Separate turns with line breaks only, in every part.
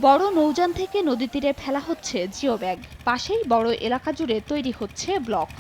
বড় নৌযান থেকে নদী তীরে ফেলা হচ্ছে জিও ব্যাগ, পাশেই বড় এলাকা জুড়ে তৈরি হচ্ছে ব্লক।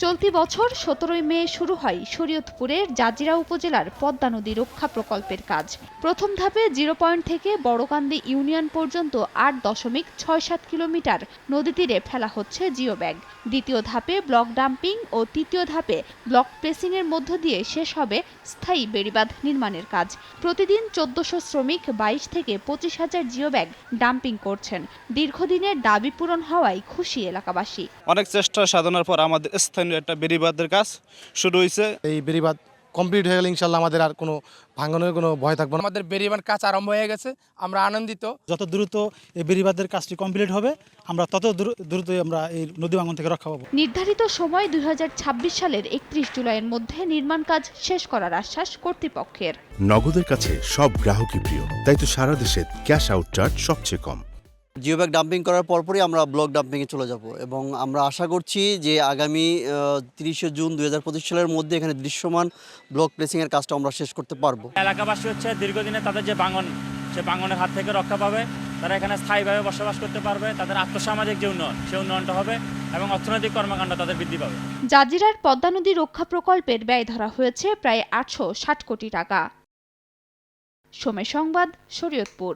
চলতি বছর 17 মে শুরু হয় শরীয়তপুরের জাজিরা উপজেলার পদ্মা নদী রক্ষা প্রকল্পের কাজ। প্রথম ধাপে 0 পয়েন্ট থেকে বড়কান্দি ইউনিয়ন পর্যন্ত 8.67 কিলোমিটার নদী তীরে ফেলা হচ্ছে জিও ব্যাগ। দ্বিতীয় ধাপে ব্লক ডাম্পিং ও তৃতীয় ধাপে ব্লক প্রেসিং এর মধ্য দিয়ে শেষ হবে স্থায়ী বেড়িবাঁধ নির্মাণের কাজ। প্রতিদিন 1400 শ্রমিক 22 থেকে 25,000 জিও ব্যাগ ডাম্পিং করছেন। দীর্ঘদিনের দাবি পূরণ হওয়ায় খুশি এলাকাবাসী।
অনেক চেষ্টা সাধনার পর আমাদের স্থানীয় একটা বেড়িবাঁধের কাজ শুরু হয়েছে।
এই বেড়িবাঁধ কমপ্লিট হয়ে গেলে ইনশাল্লাহ আমাদের আর কোনো ভাঙনের কোনো ভয় থাকবে না।
আমাদের বেড়িবাঁধ কাজ আরম্ভ হয়ে গেছে, আমরা আনন্দিত।
যত দ্রুত এই বেড়িবাঁধের কাজটি কমপ্লিট হবে, আমরা তত দ্রুতই আমরা এই নদী ভাঙন থেকে রক্ষা পাবো।
নির্ধারিত সময় 2026 সালের 31 জুলাইয়ের মধ্যে নির্মাণ কাজ শেষ করার আশ্বাস কর্তৃপক্ষের।
নগদের কাছে সব গ্রাহকই প্রিয়, তাই তো সারা দেশে ক্যাশ আউট চার্জ সবচেয়ে কম।
জিও ব্যাগ ডাম্পিং করার পরপরই আমরা ব্লক ডাম্পিংয়ে চলে যাব এবং আমরা আশা করছি যে আগামী 30 জুন 2025 সালের মধ্যে এখানে দৃশ্যমান ব্লক প্লেসিংয়ের কাজটা আমরা শেষ করতে পারবো।
এলাকাবাসী হচ্ছে দীর্ঘদিনে তাদের যে ভাঙন, সে ভাঙনের হাত থেকে রক্ষা পাবে, তারা এখানে স্থায়ীভাবে বসবাস করতে পারবে, তাদের আর্থসামাজিক যে উন্নয়ন, সেই উন্নয়নটা হবে এবং অর্থনৈতিক কর্মকাণ্ড তাদের বৃদ্ধি পাবে।
জাজিরার পদ্মা নদী রক্ষা প্রকল্পের ব্যয় ধরা হয়েছে প্রায় 860 কোটি টাকা। সময় সংবাদ, শরীয়তপুর।